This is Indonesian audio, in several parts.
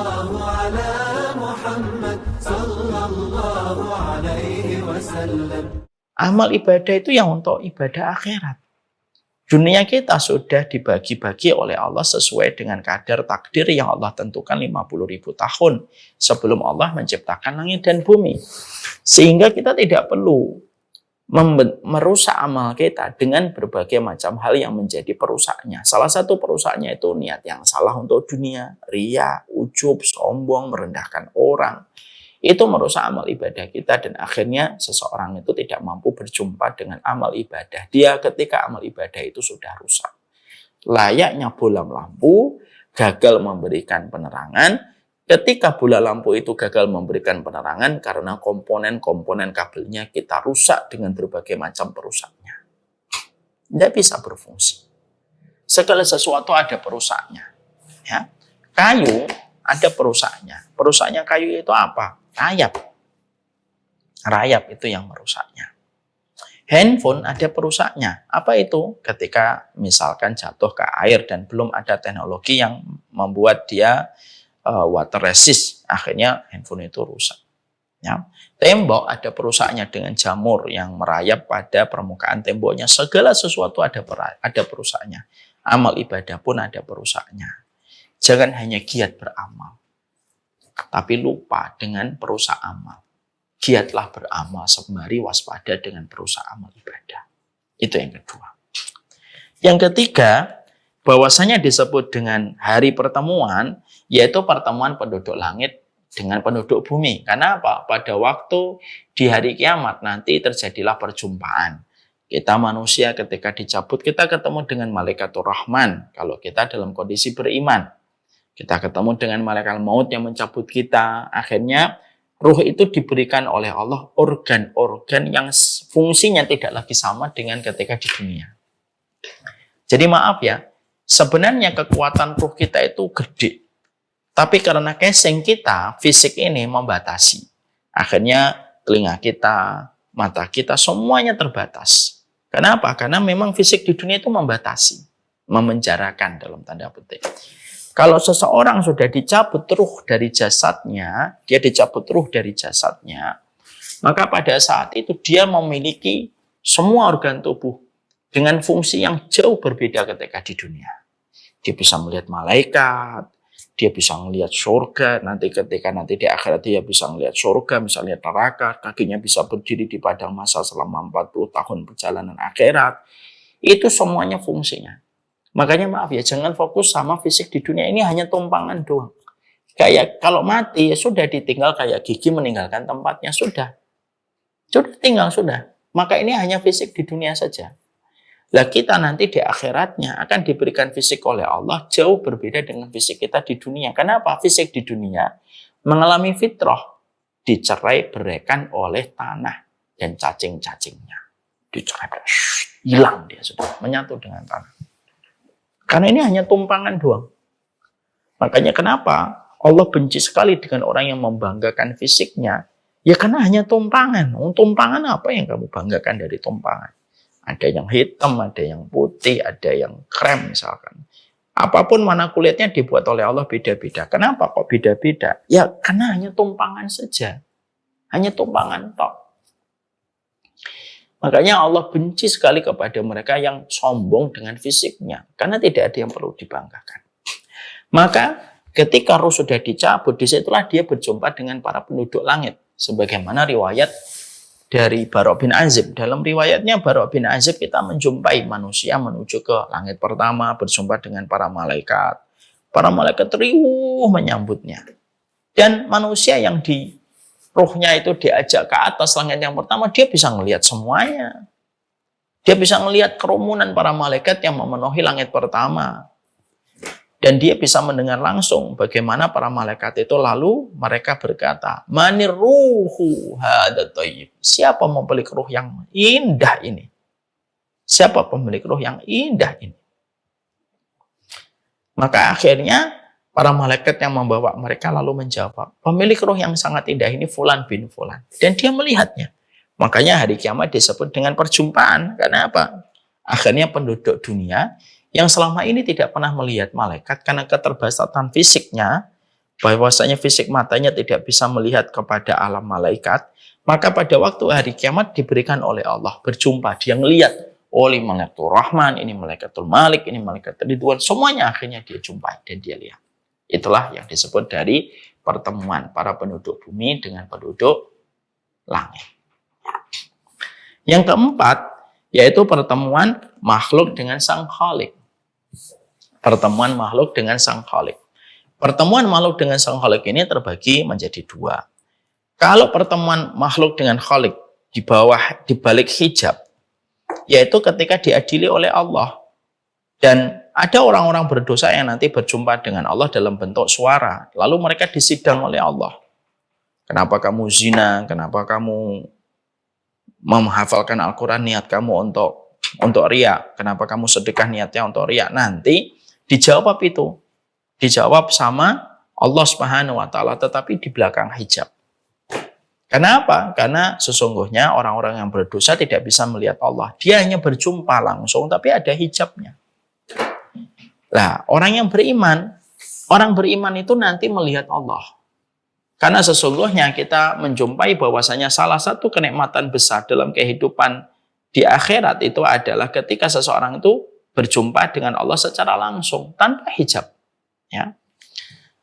Sallallahu ala Muhammad sallallahu alaihi wasallam. Amal ibadah itu yang untuk ibadah akhirat. Dunia kita sudah dibagi-bagi oleh Allah sesuai dengan kadar takdir yang Allah tentukan 50.000 tahun sebelum Allah menciptakan langit dan bumi. Sehingga kita tidak perlu merusak amal kita dengan berbagai macam hal yang menjadi perusaknya. Salah satu perusaknya itu niat yang salah untuk dunia, riya, ujub, sombong, merendahkan orang. Itu merusak amal ibadah kita dan akhirnya seseorang itu tidak mampu berjumpa dengan amal ibadah dia ketika amal ibadah itu sudah rusak. Layaknya bola lampu gagal memberikan penerangan, ketika bola lampu itu gagal memberikan penerangan karena komponen-komponen kabelnya kita rusak dengan berbagai macam perusaknya. Tidak bisa berfungsi. Segala sesuatu ada perusaknya. Ya. Kayu ada perusaknya. Perusaknya kayu itu apa? Rayap. Rayap itu yang merusaknya. Handphone ada perusaknya. Apa itu? Ketika misalkan jatuh ke air dan belum ada teknologi yang membuat dia water resist, akhirnya handphone itu rusak. Ya. Tembok ada perusaknya dengan jamur yang merayap pada permukaan temboknya. Segala sesuatu ada perusaknya. Amal ibadah pun ada perusaknya. Jangan hanya giat beramal, tapi lupa dengan perusak amal. Giatlah beramal sembari waspada dengan perusak amal ibadah. Itu yang kedua. Yang ketiga, bahwasanya disebut dengan hari pertemuan, yaitu pertemuan penduduk langit dengan penduduk bumi. Karena apa? Pada waktu di hari kiamat nanti terjadilah perjumpaan. Kita manusia ketika dicabut, kita ketemu dengan Malaikatur Rahman. Kalau kita dalam kondisi beriman. Kita ketemu dengan malaikat maut yang mencabut kita. Akhirnya ruh itu diberikan oleh Allah organ-organ yang fungsinya tidak lagi sama dengan ketika di dunia. Jadi maaf ya, sebenarnya kekuatan ruh kita itu gede. Tapi karena casing kita, fisik ini membatasi. Akhirnya telinga kita, mata kita, semuanya terbatas. Kenapa? Karena memang fisik di dunia itu membatasi. Memenjarakan dalam tanda petik. Kalau seseorang sudah dicabut ruh dari jasadnya, maka pada saat itu dia memiliki semua organ tubuh dengan fungsi yang jauh berbeda ketika di dunia. Dia bisa melihat malaikat, dia bisa melihat surga, nanti di akhirat dia bisa melihat surga, misalnya neraka, kakinya bisa berdiri di padang mahsyar selama 40 tahun perjalanan akhirat. Itu semuanya fungsinya. Makanya maaf ya, jangan fokus sama fisik di dunia ini hanya tumpangan doang. Kayak kalau mati ya sudah ditinggal kayak gigi meninggalkan tempatnya, sudah tinggal sudah. Maka ini hanya fisik di dunia saja. Lah kita nanti di akhiratnya akan diberikan fisik oleh Allah jauh berbeda dengan fisik kita di dunia. Kenapa? Fisik di dunia mengalami fitrah, dicerai beraikan oleh tanah dan cacing-cacingnya. Dicerai, hilang dia sudah, menyatu dengan tanah. Karena ini hanya tumpangan doang. Makanya kenapa Allah benci sekali dengan orang yang membanggakan fisiknya? Ya karena hanya tumpangan. Tumpangan apa yang kamu banggakan dari tumpangan? Ada yang hitam, ada yang putih, ada yang krem misalkan. Apapun warna kulitnya dibuat oleh Allah beda-beda. Kenapa kok beda-beda? Ya karena hanya tumpangan saja. Hanya tumpangan tok. Makanya Allah benci sekali kepada mereka yang sombong dengan fisiknya. Karena tidak ada yang perlu dibanggakan. Maka ketika ruh sudah dicabut, disitulah dia berjumpa dengan para penduduk langit. Sebagaimana riwayat dari Barok bin Azib. Dalam riwayatnya Barok bin Azib kita menjumpai manusia menuju ke langit pertama, berjumpa dengan para malaikat. Para malaikat riuh menyambutnya. Dan manusia yang ruhnya itu diajak ke atas langit yang pertama, dia bisa melihat semuanya. Dia bisa melihat kerumunan para malaikat yang memenuhi langit pertama. Dan dia bisa mendengar langsung bagaimana para malaikat itu lalu mereka berkata, "Manir ruhu hadza thayyib." Siapa pemilik ruh yang indah ini? Siapa pemilik ruh yang indah ini? Maka akhirnya para malaikat yang membawa mereka lalu menjawab, pemilik roh yang sangat indah ini Fulan bin Fulan. Dan dia melihatnya. Makanya hari kiamat disebut dengan perjumpaan. Karena apa? Akhirnya penduduk dunia yang selama ini tidak pernah melihat malaikat karena keterbatasan fisiknya, bahwasanya fisik matanya tidak bisa melihat kepada alam malaikat, maka pada waktu hari kiamat diberikan oleh Allah berjumpa, dia melihat, oh ini malaikat Rahman, ini malaikatul Malik, ini malaikat Ridwan, semuanya akhirnya dia jumpai dan dia lihat. Itulah yang disebut dari pertemuan para penduduk bumi dengan penduduk langit. Yang keempat, yaitu pertemuan makhluk dengan sang Khalik. Pertemuan makhluk dengan sang Khalik. Pertemuan makhluk dengan sang Khalik ini terbagi menjadi dua. Kalau pertemuan makhluk dengan Khalik di balik hijab, yaitu ketika diadili oleh Allah. Dan ada orang-orang berdosa yang nanti berjumpa dengan Allah dalam bentuk suara. Lalu mereka disidang oleh Allah. Kenapa kamu zina? Kenapa kamu menghafalkan Al-Quran niat kamu untuk riya? Kenapa kamu sedekah niatnya untuk riya? Nanti dijawab itu. Dijawab sama Allah Subhanahu wa Ta'ala, tetapi di belakang hijab. Kenapa? Karena sesungguhnya orang-orang yang berdosa tidak bisa melihat Allah. Dia hanya berjumpa langsung, tapi ada hijabnya. Nah, orang beriman itu nanti melihat Allah. Karena sesungguhnya kita menjumpai bahwasanya salah satu kenikmatan besar dalam kehidupan di akhirat itu adalah ketika seseorang itu berjumpa dengan Allah secara langsung, tanpa hijab. Ya.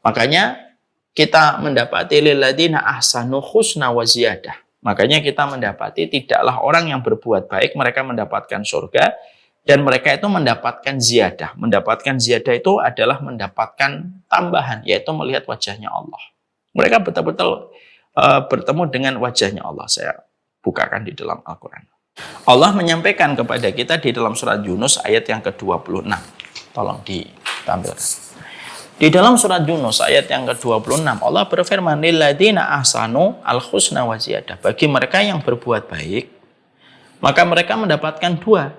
Makanya kita mendapati lilladzina ahsanu husna wa ziyadah. Makanya kita mendapati tidaklah orang yang berbuat baik mereka mendapatkan surga, dan mereka itu mendapatkan ziyadah. Mendapatkan ziyadah itu adalah mendapatkan tambahan, yaitu melihat wajahnya Allah. Mereka betul-betul bertemu dengan wajahnya Allah. Saya bukakan di dalam Al-Quran. Allah menyampaikan kepada kita di dalam surat Yunus ayat yang ke-26. Tolong ditampilkan. Di dalam surat Yunus ayat yang ke-26, Allah berfirman, lilladzina ahsanu al-husna wa ziyadah. Bagi mereka yang berbuat baik, maka mereka mendapatkan dua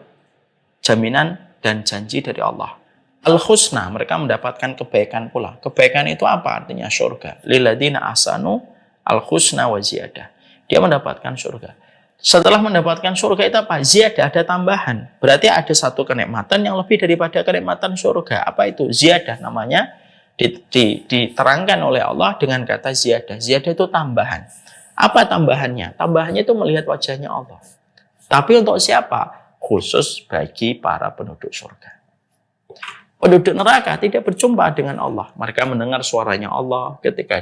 jaminan dan janji dari Allah. Al-husna, mereka mendapatkan kebaikan pula. Kebaikan itu apa? Artinya surga. Lilladzina ahsanu al-husna wa ziyadah. Dia mendapatkan surga. Setelah mendapatkan surga itu apa? Ziyadah, ada tambahan. Berarti ada satu kenikmatan yang lebih daripada kenikmatan surga. Apa itu? Ziyadah namanya. Diterangkan oleh Allah dengan kata ziyadah. Ziyadah itu tambahan. Apa tambahannya? Tambahannya itu melihat wajahnya Allah. Tapi untuk siapa? Khusus bagi para penduduk surga. Penduduk neraka tidak berjumpa dengan Allah. Mereka mendengar suaranya Allah ketika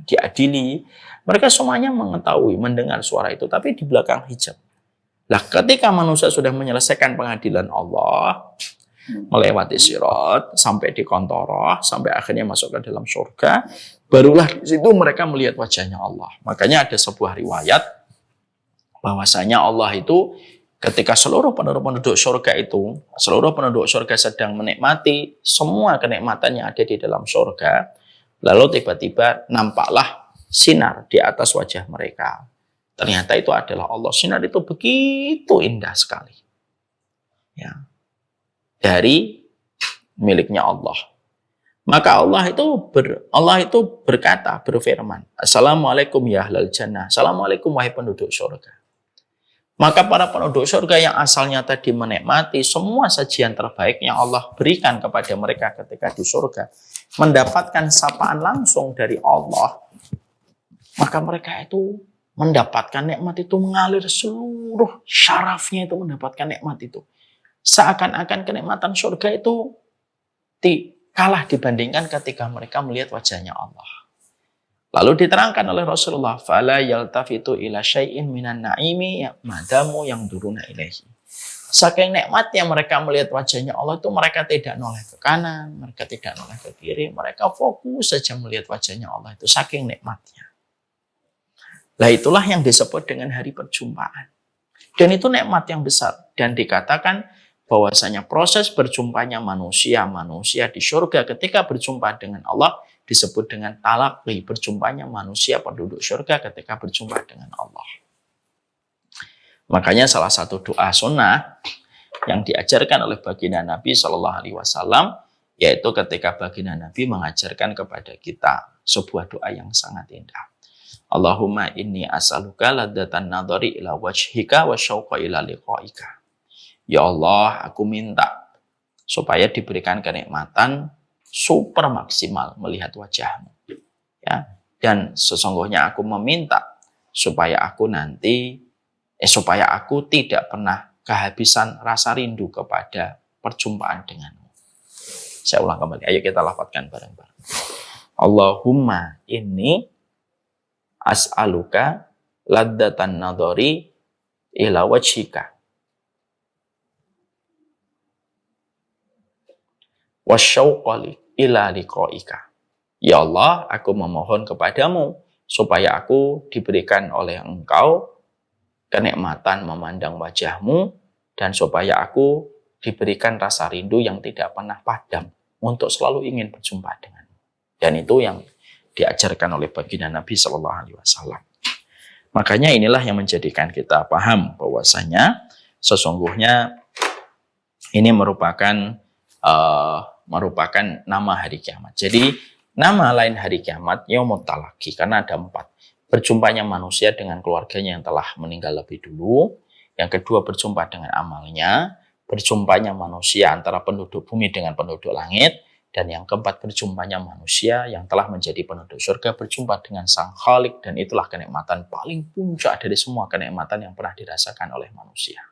diadili. Mereka semuanya mengetahui, mendengar suara itu, tapi di belakang hijab. Lah, ketika manusia sudah menyelesaikan pengadilan Allah, melewati sirat, sampai di Qantharah, sampai akhirnya masuk ke dalam surga, barulah di situ mereka melihat wajahnya Allah. Makanya ada sebuah riwayat bahwasanya Allah itu ketika seluruh penduduk surga itu, seluruh penduduk surga sedang menikmati semua kenikmatan yang ada di dalam surga, lalu tiba-tiba nampaklah sinar di atas wajah mereka. Ternyata itu adalah Allah. Sinar itu begitu indah sekali. Ya. Dari miliknya Allah. Maka Allah itu berkata, berfirman, Assalamualaikum ya ahlal jannah. Assalamualaikum wahai penduduk surga. Maka para penduduk surga yang asalnya tadi menikmati semua sajian terbaik yang Allah berikan kepada mereka ketika di surga, mendapatkan sapaan langsung dari Allah, maka mereka itu mendapatkan nikmat itu mengalir seluruh syarafnya itu mendapatkan nikmat itu. Seakan-akan kenikmatan surga itu kalah dibandingkan ketika mereka melihat wajahnya Allah. Lalu diterangkan oleh Rasulullah, fala yaltafitu ila syai'in minan na'imi madamu yang duruna ilaihi. Saking nikmatnya mereka melihat wajahnya Allah itu mereka tidak noleh ke kanan, mereka tidak noleh ke kiri, mereka fokus saja melihat wajahnya Allah itu saking nikmatnya. Lah itulah yang disebut dengan hari perjumpaan. Dan itu nikmat yang besar dan dikatakan bahwasanya proses berjumpanya manusia di surga ketika berjumpa dengan Allah disebut dengan talaqi, berjumpanya manusia penduduk surga ketika berjumpa dengan Allah. Makanya salah satu doa sunnah yang diajarkan oleh baginda Nabi Shallallahu Alaihi Wasallam yaitu ketika baginda Nabi mengajarkan kepada kita sebuah doa yang sangat indah. Allahumma inni as'aluka ladzatan nadhari ila wajhika wa syauqa ila liqa'ika. Ya Allah, aku minta supaya diberikan kenikmatan super maksimal melihat wajahmu. Ya, dan sesungguhnya aku meminta supaya aku tidak pernah kehabisan rasa rindu kepada perjumpaan denganmu. Saya ulang kembali, ayo kita lafadzkan bareng-bareng. Allahumma inni as'aluka laddatan nadhari ila wajhika wasyauqali ila liqaika. Ya Allah, aku memohon kepadamu supaya aku diberikan oleh Engkau kenikmatan memandang wajahmu, dan supaya aku diberikan rasa rindu yang tidak pernah padam untuk selalu ingin berjumpa denganmu. Dan itu yang diajarkan oleh baginda Nabi Shallallahu Alaihi Wasallam. Makanya inilah yang menjadikan kita paham bahwasanya sesungguhnya ini merupakan nama hari kiamat. Jadi nama lain hari kiamat Yaumut Talaqi karena ada 4. Berjumpanya manusia dengan keluarganya yang telah meninggal lebih dulu. Yang kedua, berjumpa dengan amalnya. Berjumpanya manusia antara penduduk bumi dengan penduduk langit. Dan yang keempat, berjumpanya manusia yang telah menjadi penduduk surga berjumpa dengan Sang Khalik, dan itulah kenikmatan paling puncak dari semua kenikmatan yang pernah dirasakan oleh manusia.